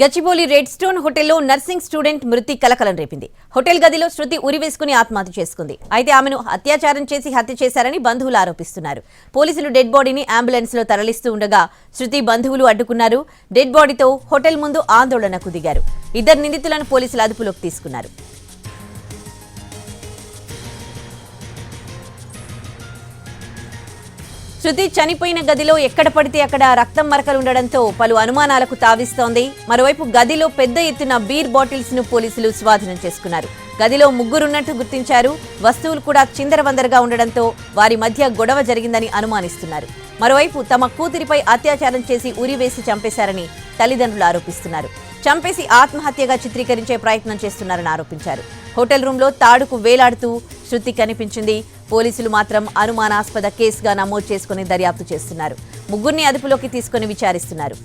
Gachibowli red stone హోటల్లో nursing student మృతి కలకలం రేపింది. హోటల్ గదిలో శృతి ఉరివేసుకుని ఆత్మహత్య చేసుకుంది. అయితే ఆమెను అత్యాచారం చేసి హత్య చేశారని బంధువులు ఆరోపిస్తున్నారు. పోలీసులు డెడ్ బాడీని అంబులెన్స్ లో తరలిస్తూ ఉండగా శృతి బంధువులు అడ్డుకున్నారు. డెడ్ బాడీతో హోటల్ ముందు ఆందోళనకు దిగారు. ఇద్దరు నిందితులను పోలీసులు అదుపులోకి తీసుకున్నారు. శృతి చనిపోయిన గదిలో ఎక్కడ పడితే అక్కడ రక్తం మరకలుండడంతో పలు అనుమానాలకు తావిస్తోంది. మరోవైపు గదిలో పెద్ద ఎత్తున బీర్ బాటిల్స్ ను పోలీసులు స్వాధీనం చేసుకున్నారు. గదిలో ముగ్గురున్నట్టు గుర్తించారు. వస్తువులు కూడా చిందరవందరగా ఉండడంతో వారి మధ్య గొడవ జరిగిందని అనుమానిస్తున్నారు. మరోవైపు తమ కూతురిపై అత్యాచారం చేసి ఉరివేసి చంపేశారని తల్లిదండ్రులు ఆరోపిస్తున్నారు. చంపేసి ఆత్మహత్యగా చిత్రీకరించే ప్రయత్నం చేస్తున్నారని ఆరోపించారు. హోటల్ రూంలో తాడుకు వేలాడుతూ శృతి కనిపించింది. పోలీసులు మాత్రం అనుమానాస్పద కేసుగా నమోదు చేసుకుని దర్యాప్తు చేస్తున్నారు. ముగ్గురిని అదుపులోకి తీసుకుని విచారిస్తున్నారు.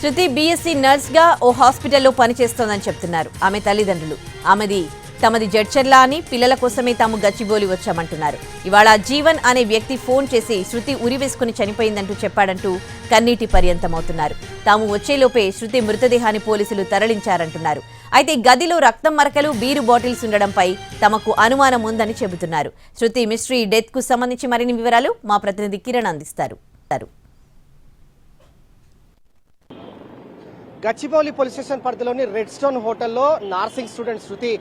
శృతి బీఎస్సీ నర్స్ గా ఓ హాస్పిటల్లో పనిచేస్తోందని చెప్తున్నారు ఆమె తల్లిదండ్రులు. తమది జడ్చర్ల అని, పిల్లల కోసమే తాము గచ్చిబౌలి వచ్చామంటున్నారు. ఇవాళ జీవన్ అనే వ్యక్తి ఫోన్ చేసి శృతి ఉరివేసుకుని చనిపోయిందంటూ చెప్పాడంటూ కన్నీటి పర్యంతమవుతున్నారు. తాము వచ్చేలోపే శృతి మృతదేహాన్ని పోలీసులు తరలించారంటున్నారు. అయితే గదిలో రక్తం మరకలు, బీరు బాటిల్స్ ఉండడంపై తమకు అనుమానం ఉందని చెబుతున్నారు. శృతి మిస్టరీ డెత్ కు సంబంధించి మరిన్ని వివరాలు మా ప్రతినిధి కిరణ్ అందిస్తారు. గచ్చిబౌలి పోలీస్ స్టేషన్ పరిధిలోని రెడ్ స్టోన్ హోటల్లో నర్సింగ్ స్టూడెంట్ శృతి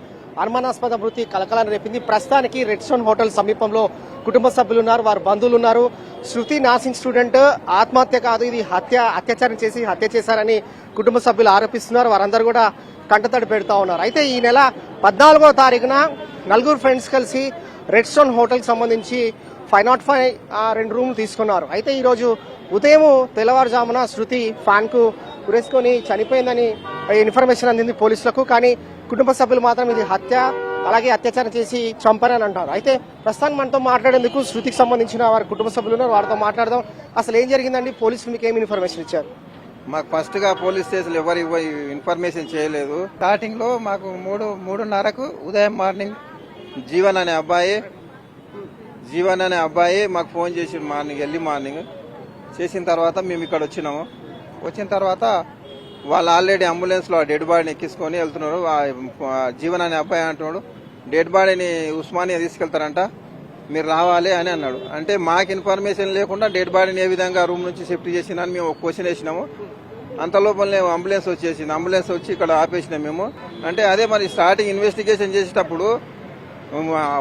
అనుమానాస్పద మృతి కలకలాన్ని రేపింది. ప్రస్తుతానికి రెడ్ స్టోన్ హోటల్ సమీపంలో కుటుంబ సభ్యులు ఉన్నారు, వారి బంధువులు ఉన్నారు. శృతి నర్సింగ్ స్టూడెంట్ ఆత్మహత్య కాదు, ఇది అత్యాచారం చేసి హత్య చేశారని కుటుంబ సభ్యులు ఆరోపిస్తున్నారు. వారందరూ కూడా కంటతడి పెడతా ఉన్నారు. అయితే ఈ నెల 14వ తారీఖున నలుగురు ఫ్రెండ్స్ కలిసి రెడ్ స్టోన్ హోటల్కి సంబంధించి 505 2 రూమ్లు తీసుకున్నారు. అయితే ఈరోజు ఉదయం తెల్లవారుజామున శృతి ఫ్యాన్ కు ఉరేసుకొని చనిపోయిందని ఇన్ఫర్మేషన్ అందింది పోలీసులకు. కానీ కుటుంబ సభ్యులు మాత్రం ఇది హత్య, అలాగే అత్యాచారం చేసి చంపారని అంటారు. అయితే ప్రస్తుతానికి మనతో మాట్లాడేందుకు శృతికి సంబంధించిన వారి కుటుంబ సభ్యులు ఉన్నారు, వారితో మాట్లాడదాం. అసలు ఏం జరిగిందండి? పోలీసులు మీకు ఏమి ఇన్ఫర్మేషన్ ఇచ్చారు? మాకు ఫస్ట్ గా పోలీస్ స్టేషన్ ఎవరు ఇన్ఫర్మేషన్ చేయలేదు. స్టార్టింగ్ లో మాకు 3:30కు ఉదయం మార్నింగ్ జీవన్ అనే అబ్బాయి మాకు ఫోన్ చేసి ఎర్లీ మార్నింగ్ చేసిన తర్వాత మేము ఇక్కడ వచ్చినాము. వచ్చిన తర్వాత వాళ్ళు ఆల్రెడీ అంబులెన్స్ లో డెడ్ బాడీని ఎక్కించుకొని వెళ్తున్నారు. జీవన్ అనే అబ్బాయి అంటున్నాడు డెడ్ బాడీని ఉస్మానియా తీసుకెళ్తారంట, మీరు రావాలి అని అన్నాడు. అంటే మాకు ఇన్ఫర్మేషన్ లేకుండా డెడ్ బాడీని ఏ విధంగా రూమ్ నుంచి షిఫ్ట్ చేసిందని మేము ఒక క్వశ్చన్ వేసినాము. అంత లోపలనే అంబులెన్స్ వచ్చేసింది. అంబులెన్స్ వచ్చి ఇక్కడ ఆపేసినాం మేము. అంటే అదే మరి స్టార్టింగ్ ఇన్వెస్టిగేషన్ చేసేటప్పుడు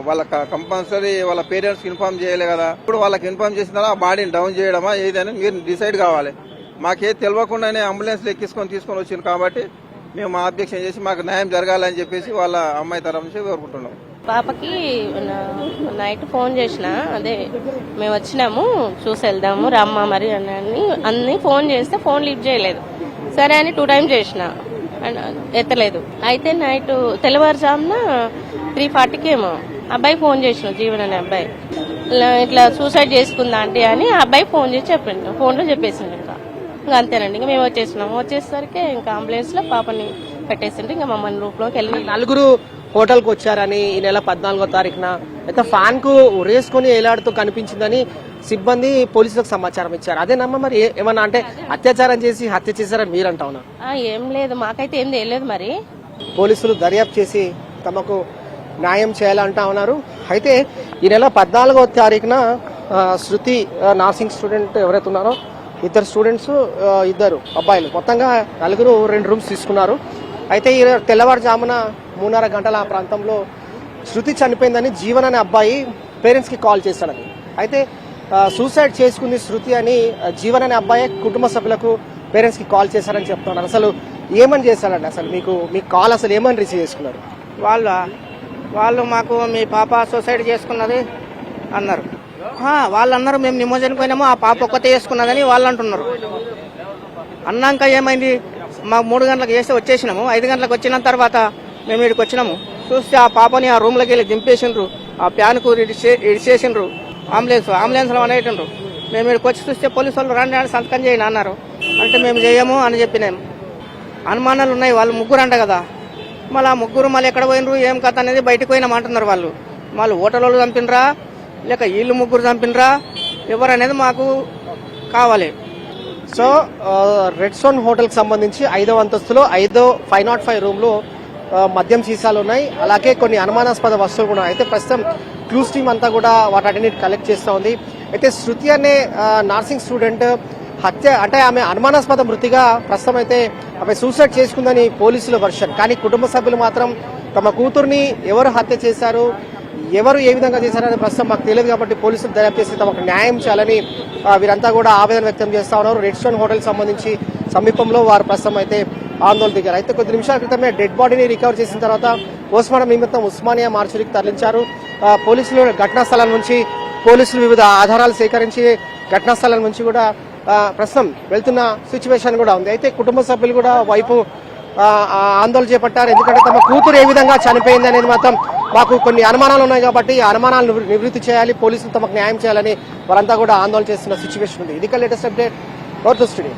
వాళ్ళ కంపల్సరీ వాళ్ళ పేరెంట్స్కి ఇన్ఫార్మ్ చేయలే కదా. ఇప్పుడు వాళ్ళకి ఇన్ఫార్మ్ చేసిన తర్వాత ఆ బాడీని డౌన్ చేయడమా ఏదని మీరు డిసైడ్ కావాలి. మాకేది తెలియకుండానే అంబులెన్స్ ఎక్కించుకొని తీసుకొని వచ్చింది కాబట్టి మేము ఆబ్జెక్షన్ చేసి మాకు న్యాయం జరగాలని చెప్పేసి వాళ్ళ అమ్మాయి తరఫు నుంచి కోరుకుంటున్నాం. పాపకి నైట్ ఫోన్ చేసిన, అదే మేము వచ్చినాము చూసి వెళ్దాము రమ్మ మరి అన్ని ఫోన్ చేస్తే ఫోన్ లిఫ్ట్ చేయలేదు. సరే అని 2 times చేసిన, ఎత్తలేదు. అయితే నైట్ తెల్లవారుజామున 3:40కి ఏమో అబ్బాయి ఫోన్ చేసిన, జీవన్ అనే అబ్బాయి ఇట్లా సూసైడ్ చేసుకుందా అంటే అని ఆ అబ్బాయి ఫోన్ చేసి చెప్పిండు, ఫోన్లో చెప్పేసిండు. ఇంకా అంతేనండి. ఇంకా మేము వచ్చేసినాము. వచ్చేసరికి ఇంకా అంబులెన్స్ లో పాపని పెట్టేసిండు. ఇంకా మమ్మల్ని రూప్లోకి వెళ్ళి నలుగురు హోటల్ కు వచ్చారని ఈ నెల 14వ తారీఖున అయితే ఫ్యాన్ కు ఉరేసుకొని ఏలాడుతూ కనిపించిందని సిబ్బంది పోలీసులకు సమాచారం ఇచ్చారు. అదేనమ్మా మరి ఏమన్నా అంటే అత్యాచారం చేసి హత్య చేశారని మీరు అంటా ఉన్నారు? ఏం లేదు, మాకైతే ఏం తెలియదు. మరి పోలీసులు దర్యాప్తు చేసి తమకు న్యాయం చేయాలంటా ఉన్నారు. అయితే ఈ నెల 14వ తారీఖున శృతి నర్సింగ్ స్టూడెంట్ ఎవరైతే ఉన్నారో ఇద్దరు స్టూడెంట్స్, ఇద్దరు అబ్బాయిలు, మొత్తంగా నలుగురు 2 రూమ్స్ తీసుకున్నారు. అయితే ఈ తెల్లవారుజామున 3:30 గంటల ప్రాంతంలో శృతి చనిపోయిందని జీవన్ అనే అబ్బాయి పేరెంట్స్ కి కాల్ చేశాడని. అయితే సూసైడ్ చేసుకుంది శృతి అని జీవన్ అనే అబ్బాయి కుటుంబ సభ్యులకు పేరెంట్స్ కి కాల్ చేశారని చెప్తున్నారు. అసలు ఏమని చేశాడండి? అసలు మీ కాల్ అసలు ఏమని రిసీవ్ చేసుకున్నారు? వాళ్ళు మాకు మీ పాప సూసైడ్ చేసుకున్నది అన్నారు. వాళ్ళు అన్నారు మేము నిమజ్జనం పోయినాము, ఆ పాప ఒక్కతే చేసుకున్నదని వాళ్ళు అంటున్నారు. అన్నాక ఏమైంది, మాకు 3 గంటలకు చేస్తే వచ్చేసినాము. 5 గంటలకు వచ్చిన తర్వాత మేము ఇక్కడికి వచ్చినాము. చూస్తే ఆ పాపని ఆ రూమ్లోకి వెళ్ళి దింపేసిండ్రు, ఆ ప్యాన్కు ఇడిచేసిండ్రు. అంబులెన్స్ లో అనేటండ్రు. మేము ఇక్కడికి వచ్చి చూస్తే పోలీసు వాళ్ళు రండి అని సంతకం చేయండి అన్నారు. అంటే మేము చేయము అని చెప్పినాం. అనుమానాలు ఉన్నాయి, వాళ్ళు ముగ్గురు అంట కదా, మళ్ళీ ఆ ముగ్గురు మళ్ళీ ఎక్కడ పోయినరు ఏం కథ అనేది బయటకు పోయినామంటున్నారు వాళ్ళు. వాళ్ళు హోటల్ వాళ్ళు చంపినరా లేక వీళ్ళు ముగ్గురు చంపినరా ఎవరు అనేది మాకు కావాలి. సో రెడ్ స్టోన్ హోటల్ కి సంబంధించి 5వ అంతస్తులో 505 రూమ్ లో మద్యం సీసాలు ఉన్నాయి, అలాగే కొన్ని అనుమానాస్పద వస్తువులు కూడా. అయితే ప్రస్తుతం క్లూస్ టీమ్ అంతా కూడా వాటన్నిటి కలెక్ట్ చేస్తూ ఉంది. అయితే శృతి అనే నర్సింగ్ స్టూడెంట్ హత్య అంటే ఆమె అనుమానాస్పద మృతిగా ప్రస్తుతం అయితే ఆమె సూసైడ్ చేసుకుందని పోలీసుల వర్షన్. కానీ కుటుంబ సభ్యులు మాత్రం తమ కూతుర్ని ఎవరు హత్య చేశారు, ఎవరు ఏ విధంగా చేశారనే ప్రస్తుతం మాకు తెలియదు. కాబట్టి పోలీసులు దర్యాప్తు చేసి తమకు న్యాయం చేయాలని వీరంతా కూడా ఆవేదన వ్యక్తం చేస్తా ఉన్నారు. రెడ్ స్టోన్ హోటల్ సంబంధించి సమీపంలో వారు ప్రస్తుతం అయితే ఆందోళన దిగారు. అయితే కొద్ది నిమిషాల క్రితమే డెడ్ బాడీని రికవర్ చేసిన తర్వాత పోస్ట్మార్టం నిమిత్తం ఉస్మానియా మార్చురీకి తరలించారు. పోలీసులు ఘటనా స్థలం నుంచి వివిధ ఆధారాలు సేకరించి ఘటనా స్థలం నుంచి కూడా ప్రస్తుతం వెళ్తున్న సిచ్యువేషన్ కూడా ఉంది. అయితే కుటుంబ సభ్యులు కూడా వైపు ఆందోళన చేపట్టారు. ఎందుకంటే తమ కూతురు ఏ విధంగా చనిపోయింది అనేది మాత్రం మాకు కొన్ని అనుమానాలు ఉన్నాయి కాబట్టి ఆ అనుమానాలను నివృత్తి చేయాలి, పోలీసులు తమకు న్యాయం చేయాలని వారంతా కూడా ఆందోళన చేస్తున్న సిచ్యువేషన్ ఉంది. ఇది లేటెస్ట్ అప్డేట్. స్టూడియో.